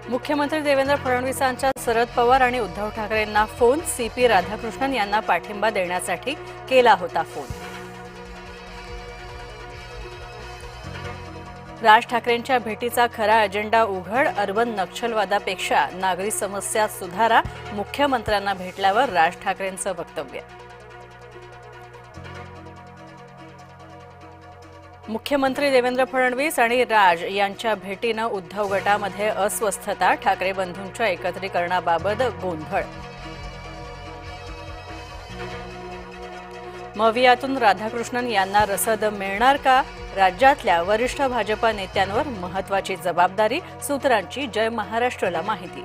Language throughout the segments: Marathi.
मुख्यमंत्री देवेंद्र फडणवीसांच्या शरद पवार आणि उद्धव ठाकरेंना फोन. सीपी राधाकृष्णन यांना पाठिंबा देण्यासाठी केला होता फोन. राज ठाकरेंच्या भेटीचा खरा अजेंडा उघड. अर्बन नक्षलवादापेक्षा नागरी समस्या सुधारा. मुख्यमंत्र्यांना भेटल्यावर राज ठाकरेंचं वक्तव्य. मुख्यमंत्री देवेंद्र फडणवीस आणि राज यांच्या भेटीनं उद्धव गटामध्ये अस्वस्थता. ठाकरे बंधूंच्या एकत्रीकरणाबाबत गोंधळ. मवियातून राधाकृष्णन यांना रसद मिळणार का? राज्यातल्या वरिष्ठ भाजपा नेत्यांवर महत्त्वाची जबाबदारी. सूत्रांची जय महाराष्ट्रला माहिती.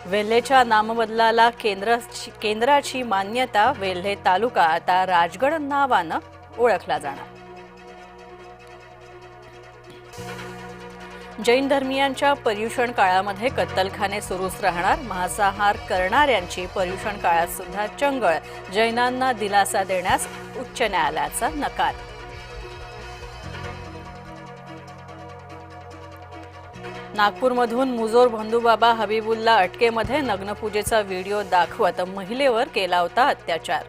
वेल्हेच्या नामबदलाला केंद्राची मान्यता. वेल्हे तालुका आता राजगड नावानं ओळखला जाणार. जैन धर्मीयांच्या पर्युषण काळामध्ये कत्तलखाने सुरूच राहणार. मांसाहार करणाऱ्यांची पर्युषण काळात सुद्धा चंगळ. जैनांना दिलासा देण्यास उच्च न्यायालयाचा नकार. नागपूरमधून मुजोर बंधुबाबा हबीबुल्ला अटकेमध्ये. नग्नपूजेचा व्हिडिओ दाखवत महिलेवर केला होता अत्याचार.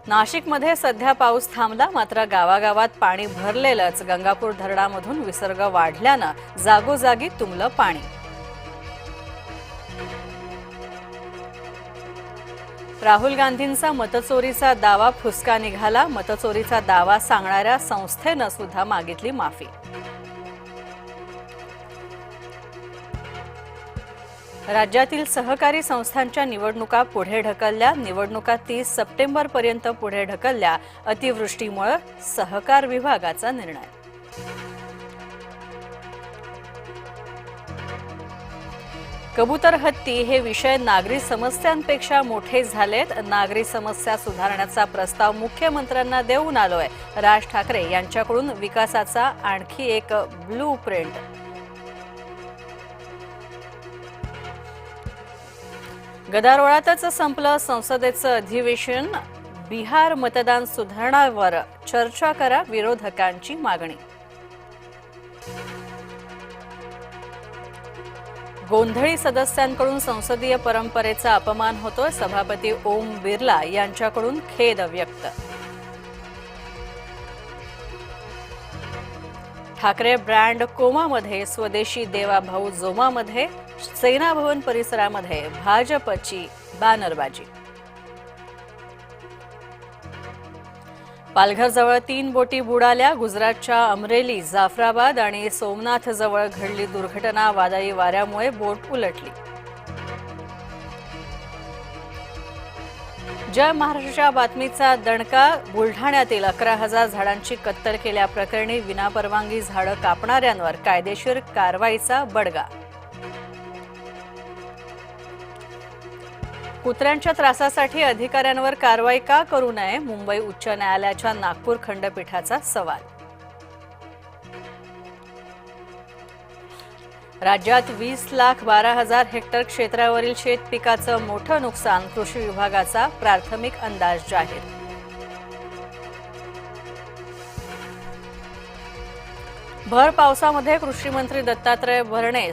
नाशिकमध्ये सध्या पाऊस थांबला, मात्र गावागावात पाणी भरलेलंच. गंगापूर धरणामधून विसर्ग वाढल्यानं जागोजागी तुंबलं पाणी. राहुल गांधींचा मतचोरीचा दावा फुसका निघाला. मतचोरीचा दावा सांगणाऱ्या संस्थेनं सुद्धा मागितली माफी. राज्यातील सहकारी संस्थांच्या निवडणुका पुढे ढकलल्या. निवडणुका 30 सप्टेंबरपर्यंत पुढे ढकलल्या. अतिवृष्टीमुळे सहकार विभागाचा निर्णय. कबूतर हत्ती हे विषय नागरी समस्यांपेक्षा मोठे झालेत. नागरी समस्या सुधारण्याचा प्रस्ताव मुख्यमंत्र्यांना देऊन आलोय. राज ठाकरे यांच्याकडून विकासाचा आणखी एक ब्लू प्रिंट. गदारोळातच संपलं संसदेचं अधिवेशन. बिहार मतदान सुधारणावर चर्चा करा, विरोधकांची मागणी. गोंधळी सदस्यांकडून संसदीय परंपरेचा अपमान होतोय. सभापती ओम बिर्ला यांच्याकडून खेद व्यक्त. ठाकरे ब्रँड कोमामध्ये. स्वदेशी देवाभाऊ जोमामध्ये. सेना भवन परिसरामध्ये भाजपची बॅनरबाजी. पालघरजवळ 3 बोटी बुडाल्या. गुजरातच्या अमरेली, जाफराबाद आणि सोमनाथ जवळ घडली दुर्घटना. वादळी वाऱ्यामुळे बोट उलटली. जय महाराष्ट्राच्या बातमीचा दणका. बुलढाण्यातील 11,000 झाडांची कत्तल केल्याप्रकरणी विनापरवानगी झाडं कापणाऱ्यांवर कायदेशीर कारवाईचा बडगा. कुत्र्यांच्या त्रासासाठी अधिकाऱ्यांवर कारवाई का करू नये? मुंबई उच्च न्यायालयाच्या नागपूर खंडपीठाचा सवाल. राज्यात 20,12,000 हेक्टर क्षेत्रावरील शेत पिकाचं मोठं नुकसान. कृषी विभागाचा प्राथमिक अंदाज जाहीर. भर पावसामध्ये कृषी मंत्री दत्तात्रय भरणे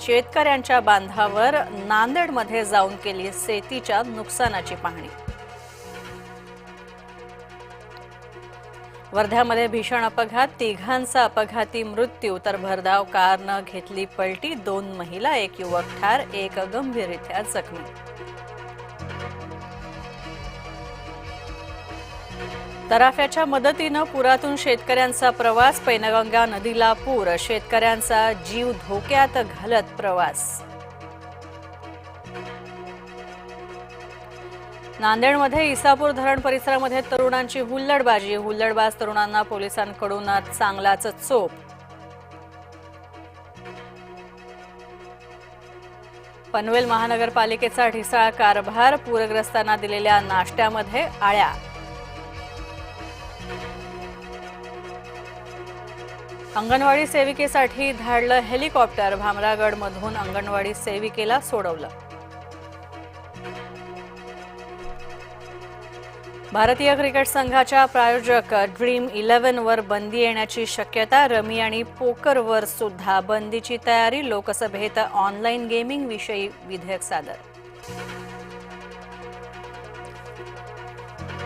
शेतकऱ्यांच्या बांधावर नांदेडमध्ये जाऊन केली शेतीच्या नुकसानाची पाहणी. वर्ध्यामध्ये भीषण अपघात. 3घांचा अपघाती मृत्यू तर भरधाव कारनं घेतली पलटी. 2 महिला, 1 युवक ठार, 1 गंभीररीत्या जखमी. तराफ्याच्या मदतीनं पुरातून शेतकऱ्यांचा प्रवास. पैनगंगा नदीला पूर. शेतकऱ्यांचा जीव धोक्यात घालत प्रवास. नांदेडमध्ये इसापूर धरण परिसरामध्ये तरुणांची हुल्लडबाजी. हुल्लडबाज तरुणांना पोलिसांकडून चांगलाच चोप. पनवेल महानगरपालिकेचा ढिसाळ कारभार. पूरग्रस्तांना दिलेल्या नाश्त्यामध्ये आळ्या. अंगणवाडी सेविकेसाठी धाडलं हेलिकॉप्टर. भामरागडमधून अंगणवाडी सेविकेला सोडवलं. भारतीय क्रिकेट संघाच्या प्रायोजक ड्रीम 11 वर बंदी येण्याची शक्यता. रमी आणि पोकरवर सुद्धा बंदीची तयारी. लोकसभेत ऑनलाईन गेमिंग विषयी विधेयक सादर.